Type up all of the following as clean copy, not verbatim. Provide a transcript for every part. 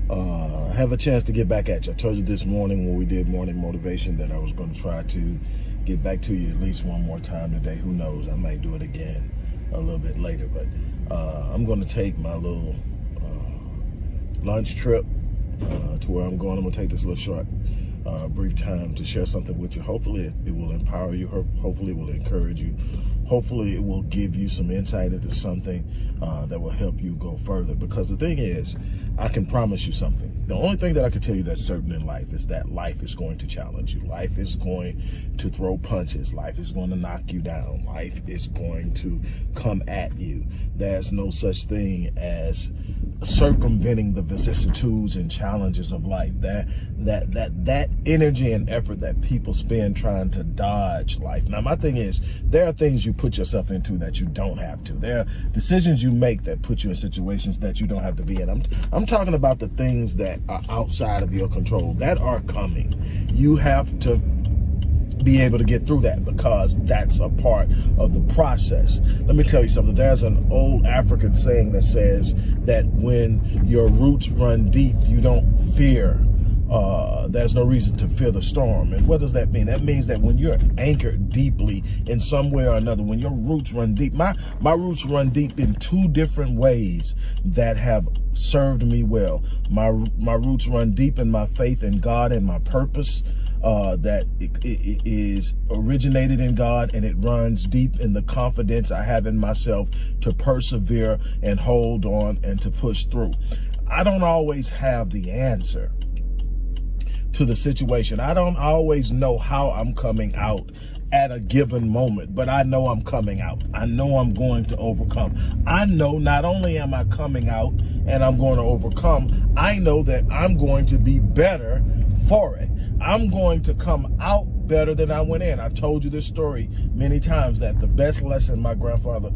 have a chance to get back at you. I told you this morning when we did morning motivation that I was going to try to get back to you at least one more time today. Who knows? I might do it again a little bit later, but I'm going to take my little lunch trip to where I'm going. I'm going to take this little short, brief time to share something with you. Hopefully it will empower you. Hopefully it will encourage you. Hopefully it will give you some insight into something that will help you go further. Because the thing is, I can promise you something. The only thing that I can tell you that's certain in life is that life is going to challenge you. Life is going to throw punches. Life is going to knock you down. Life is going to come at you. There's no such thing as circumventing the vicissitudes and challenges of life. That energy and effort that people spend trying to dodge life. Now, my thing is, there are things you put yourself into that you don't have to. There are decisions you make that put you in situations that you don't have to be in. I'm talking about the things that are outside of your control that are coming. You have to be able to get through that because that's a part of the process. Let me tell you something. There's an old African saying that says that when your roots run deep, you don't fear. There's no reason to fear the storm. And what does that mean? That means that when you're anchored deeply in some way or another, when your roots run deep, my roots run deep in two different ways that have served me well. My roots run deep in my faith in God and my purpose. That it is originated in God, and it runs deep in the confidence I have in myself to persevere and hold on and to push through. I don't always have the answer to the situation. I don't always know how I'm coming out at a given moment, but I know I'm coming out. I know I'm going to overcome. I know not only am I coming out and I'm going to overcome, I know that I'm going to be better for it. I'm going to come out better than I went in. I've told you this story many times that the best lesson my grandfather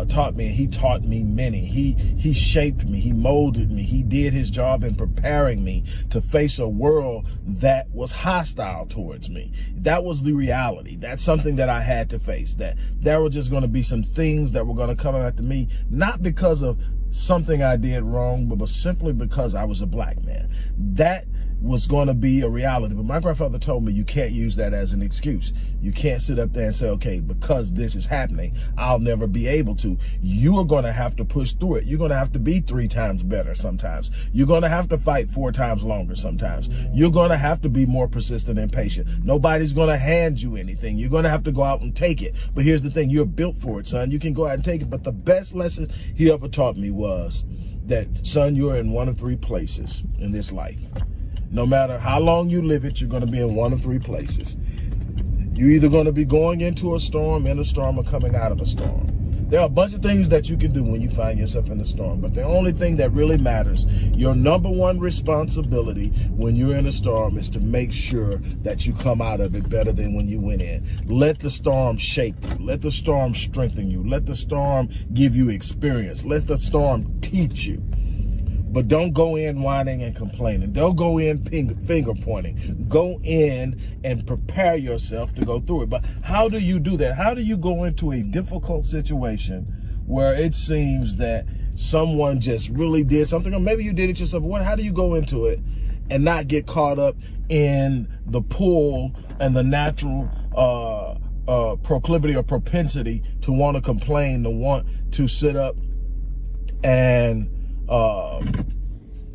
taught me, and he taught me many. He shaped me. He molded me. He did his job in preparing me to face a world that was hostile towards me. That was the reality. That's something that I had to face, that there were just going to be some things that were going to come after me, not because of something I did wrong, but simply because I was a black man. That was going to be a reality. But my grandfather told me you can't use that as an excuse. You can't sit up there and say, okay, because this is happening, I'll never be able to. You are going to have to push through it. You're going to have to be 3 times better sometimes. You're going to have to fight 4 times longer sometimes. You're going to have to be more persistent and patient. Nobody's going to hand you anything. You're going to have to go out and take it. But here's the thing. You're built for it, son. You can go out and take it. But the best lesson he ever taught me was that, son, you're in one of 3 places in this life. No matter how long you live it, you're going to be in one of 3 places. You're either going to be going into a storm, in a storm, or coming out of a storm. There are a bunch of things that you can do when you find yourself in a storm, but the only thing that really matters, your number one responsibility when you're in a storm, is to make sure that you come out of it better than when you went in. Let the storm shape you. Let the storm strengthen you. Let the storm give you experience. Let the storm teach you. But don't go in whining and complaining. Don't go in finger pointing. Go in and prepare yourself to go through it. But how do you do that? How do you go into a difficult situation where it seems that someone just really did something, or maybe you did it yourself? How do you go into it and not get caught up in the pull and the natural proclivity or propensity to want to complain, to want to sit up and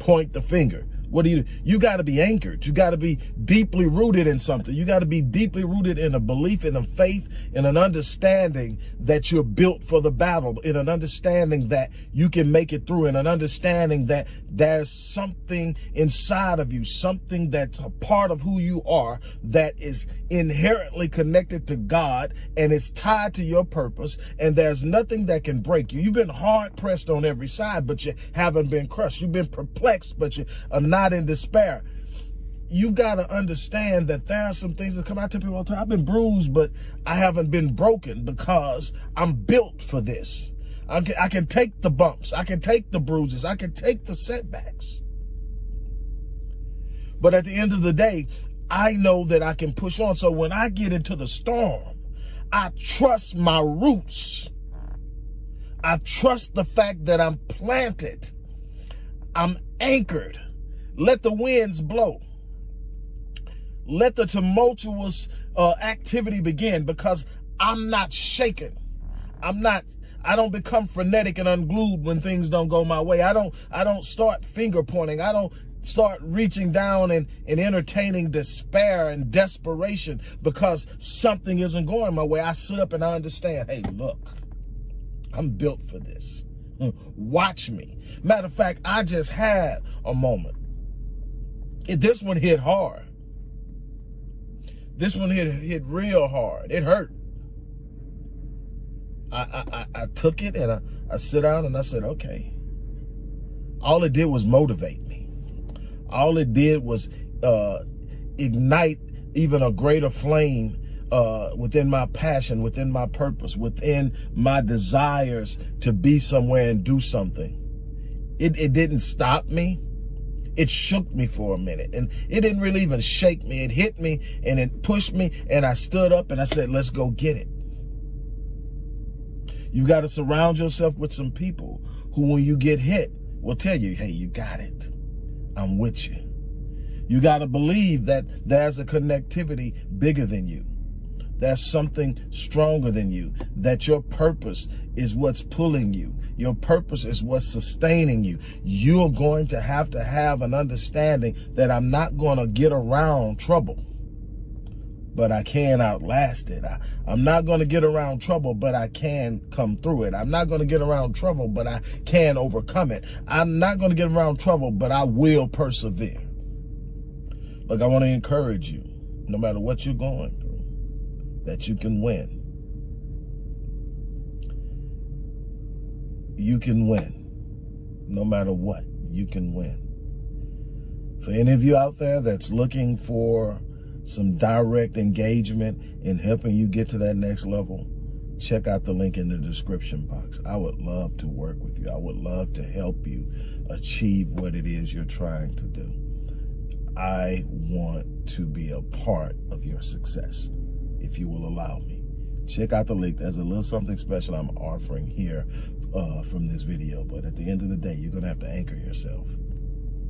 point the finger? What do? You got to be anchored. You got to be deeply rooted in something. You got to be deeply rooted in a belief, in a faith, in an understanding that you're built for the battle, in an understanding that you can make it through, in an understanding that there's something inside of you, something that's a part of who you are that is inherently connected to God and it's tied to your purpose, and there's nothing that can break you. You've been hard pressed on every side, but you haven't been crushed. You've been perplexed, but you are not in despair. You got to understand that there are some things that come out to people all the time. I've been bruised, but I haven't been broken because I'm built for this. I can take the bumps. I can take the bruises. I can take the setbacks. But at the end of the day, I know that I can push on. So when I get into the storm, I trust my roots. I trust the fact that I'm planted. I'm anchored. Let the winds blow. Let the tumultuous activity begin, because I'm not shaken. I don't become frenetic and unglued when things don't go my way. I don't start finger pointing. I don't start reaching down and entertaining despair and desperation because something isn't going my way. I sit up and I understand, hey, look, I'm built for this. Watch me. Matter of fact, I just had a moment. This one hit hard. This one hit real hard. It hurt. I took it and I sit down and I said, okay. All it did was motivate me. All it did was ignite even a greater flame within my passion, within my purpose, within my desires to be somewhere and do something. It didn't stop me. It shook me for a minute, and it didn't really even shake me. It hit me and it pushed me, and I stood up and I said, let's go get it. You got to surround yourself with some people who, when you get hit, will tell you, hey, you got it. I'm with you. You got to believe that there's a connectivity bigger than you. There's something stronger than you, that your purpose is what's pulling you. Your purpose is what's sustaining you. You're going to have an understanding that I'm not going to get around trouble, but I can outlast it. I'm not going to get around trouble, but I can come through it. I'm not going to get around trouble, but I can overcome it. I'm not going to get around trouble, but I will persevere. Look, I want to encourage you, no matter what you're going through, that you can win. You can win. No matter what, you can win. For any of you out there that's looking for some direct engagement in helping you get to that next level, check out the link in the description box. I would love to work with you. I would love to help you achieve what it is you're trying to do. I want to be a part of your success, if you will allow me. Check out the link. There's a little something special I'm offering here from this video. But at the end of the day, you're going to have to anchor yourself.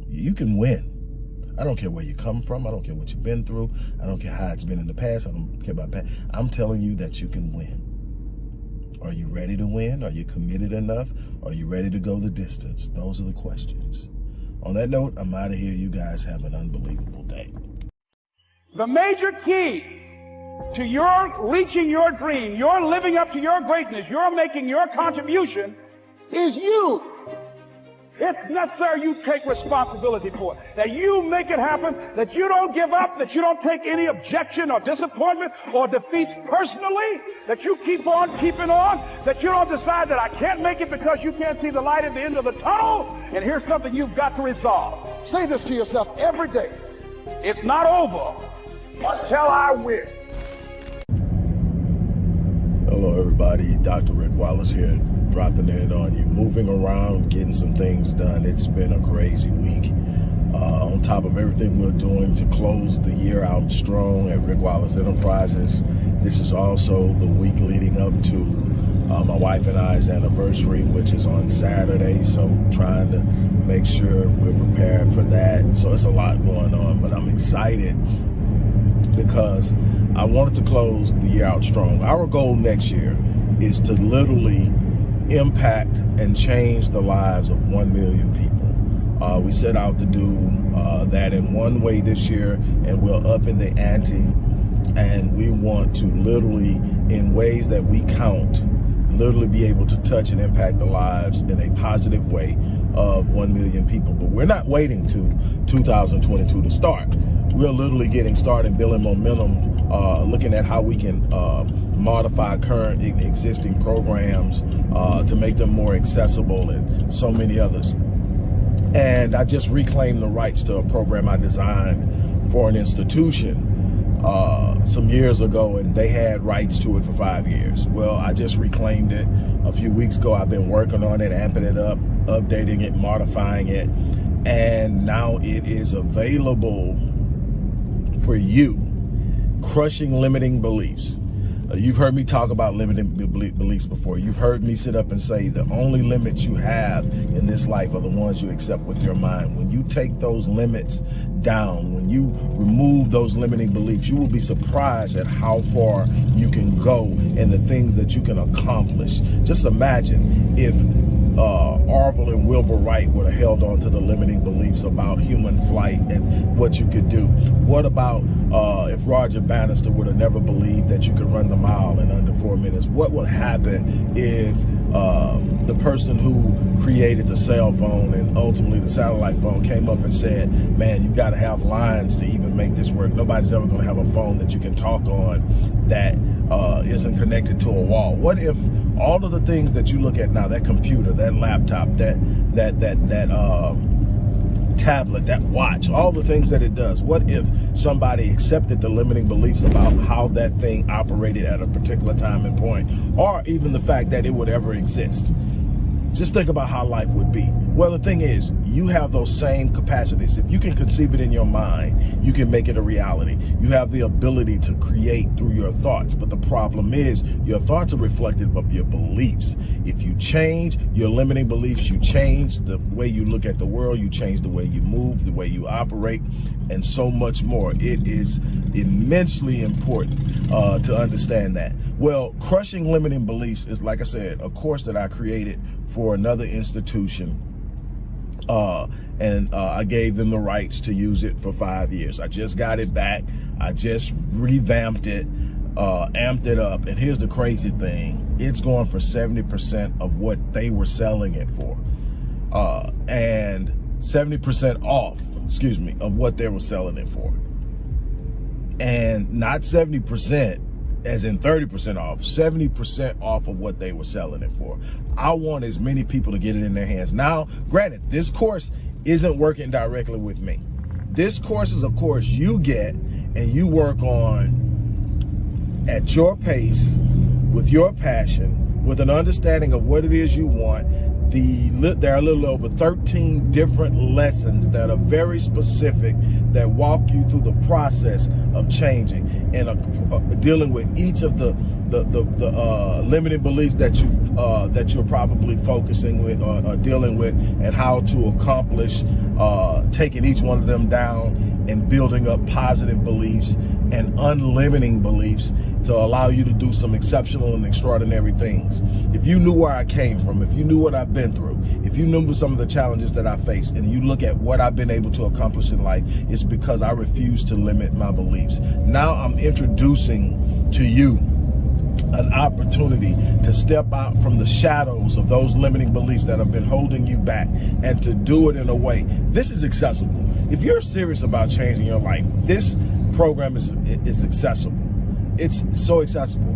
You can win. I don't care where you come from. I don't care what you've been through. I don't care how it's been in the past. I don't care about past. I'm telling you that you can win. Are you ready to win? Are you committed enough? Are you ready to go the distance? Those are the questions. On that note, I'm out of here. You guys have an unbelievable day. The major key to your reaching your dream, your living up to your greatness, your making your contribution is you. It's necessary you take responsibility for it, that you make it happen, that you don't give up, that you don't take any objection or disappointment or defeats personally, that you keep on keeping on, that you don't decide that I can't make it because you can't see the light at the end of the tunnel. And here's something you've got to resolve. Say this to yourself every day. It's not over until I win. Hello, everybody. Dr. Rick Wallace here, dropping in on you, moving around, getting some things done. It's been a crazy week. On top of everything we're doing to close the year out strong at Rick Wallace Enterprises, this is also the week leading up to my wife and I's anniversary, which is on Saturday. So trying to make sure we're prepared for that. So it's a lot going on, but I'm excited because I wanted to close the year out strong. Our goal next year is to literally impact and change the lives of 1 million people. We set out to do that in one way this year, and we're up in the ante, and we want to literally, in ways that we count, literally be able to touch and impact the lives in a positive way of 1 million people. But we're not waiting to 2022 to start. We're literally getting started, building momentum, looking at how we can modify current and existing programs to make them more accessible, and so many others. And I just reclaimed the rights to a program I designed for an institution some years ago, and they had rights to it for 5 years. Well, I just reclaimed it a few weeks ago. I've been working on it, amping it up, updating it, modifying it, and now it is available for you. Crushing limiting beliefs. You've heard me talk about limiting beliefs before. You've heard me sit up and say the only limits you have in this life are the ones you accept with your mind. When you take those limits down, when you remove those limiting beliefs, you will be surprised at how far you can go and the things that you can accomplish. Just imagine if Orville and Wilbur Wright would have held on to the limiting beliefs about human flight and what you could do. What about if Roger Bannister would have never believed that you could run the mile in under 4 minutes? What would happen if the person who created the cell phone and ultimately the satellite phone came up and said, man, you got to have lines to even make this work. Nobody's ever going to have a phone that you can talk on that isn't connected to a wall. What if all of the things that you look at now, that computer, that laptop, that tablet, that watch, all the things that it does, what if somebody accepted the limiting beliefs about how that thing operated at a particular time and point, or even the fact that it would ever exist? Just think about how life would be. Well, the thing is, you have those same capacities. If you can conceive it in your mind, you can make it a reality. You have the ability to create through your thoughts. But the problem is, your thoughts are reflective of your beliefs. If you change your limiting beliefs, you change the way you look at the world, you change the way you move, the way you operate, and so much more. It is immensely important to understand that. Well, crushing limiting beliefs is, like I said, a course that I created for another institution. And I gave them the rights to use it for 5 years. I just got it back. I just revamped it, amped it up. And here's the crazy thing. It's going for 70% of what they were selling it for. And 70% off, of what they were selling it for. And not 70%. As in 30% off, 70% off of what they were selling it for. I want as many people to get it in their hands. Now, granted, this course isn't working directly with me. This course is a course you get and you work on at your pace, with your passion, with an understanding of what it is you want. There are a little over 13 different lessons that are very specific that walk you through the process of changing and dealing with each of the limiting beliefs that you're probably focusing with or dealing with, and how to accomplish taking each one of them down and building up positive beliefs and unlimiting beliefs to allow you to do some exceptional and extraordinary things. If you knew where I came from, if you knew what I've been through, if you knew some of the challenges that I faced, and you look at what I've been able to accomplish in life, it's because I refuse to limit my beliefs. Now I'm introducing to you an opportunity to step out from the shadows of those limiting beliefs that have been holding you back, and to do it in a way. This is accessible. If you're serious about changing your life, this program is accessible. It's so accessible.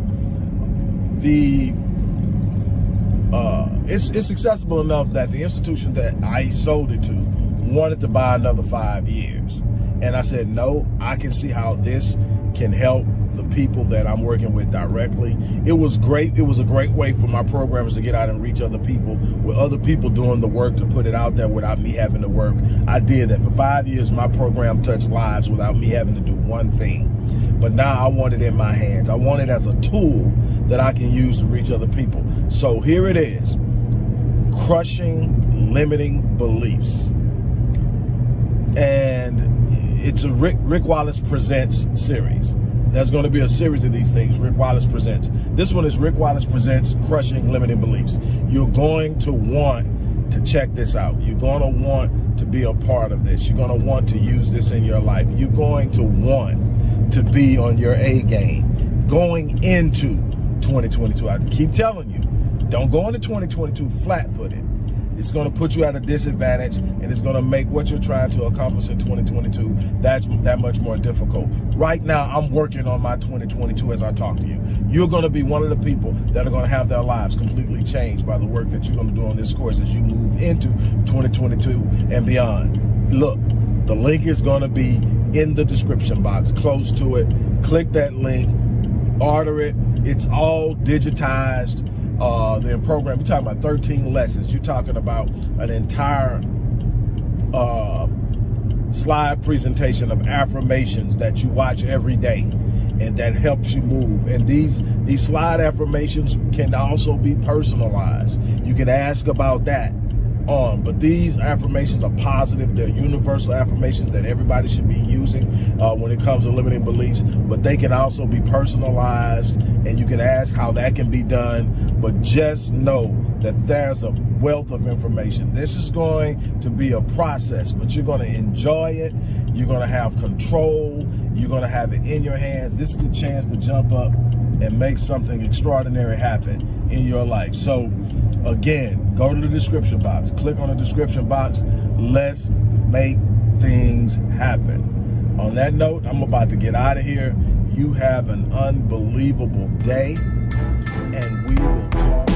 It's accessible enough that the institution that I sold it to wanted to buy another 5 years. And I said, no, I can see how this can help the people that I'm working with directly. It was great. It was a great way for my programmers to get out and reach other people, with other people doing the work to put it out there without me having to work. I did that for 5 years. My program touched lives without me having to do one thing. But now I want it in my hands. I want it as a tool that I can use to reach other people. So here it is. Crushing limiting beliefs. And it's a Rick Wallace Presents series. There's going to be a series of these things, Rick Wallace Presents. This one is Rick Wallace Presents Crushing Limiting Beliefs. You're going to want to check this out. You're going to want to be a part of this. You're going to want to use this in your life. You're going to want to be on your A game going into 2022. I keep telling you, don't go into 2022 flat-footed. It's going to put you at a disadvantage, and it's going to make what you're trying to accomplish in 2022 that much more difficult. Right now, I'm working on my 2022 as I talk to you. You're going to be one of the people that are going to have their lives completely changed by the work that you're going to do on this course as you move into 2022 and beyond. Look, the link is going to be in the description box, close to it. Click that link, order it. It's all digitized. The program, you're talking about 13 lessons. You're talking about an entire slide presentation of affirmations that you watch every day. and that helps you move. And these slide affirmations can also be personalized. You can ask about that but these affirmations are positive. They're universal affirmations that everybody should be using when it comes to limiting beliefs, but they can also be personalized, and you can ask how that can be done. But just know that there's a wealth of information. This is going to be a process, but you're going to enjoy it. You're going to have control. You're going to have it in your hands. This is the chance to jump up and make something extraordinary happen in your life. So again, go to the description box, click on the description box. Let's make things happen. On that note, I'm about to get out of here. You have an unbelievable day, and we will talk.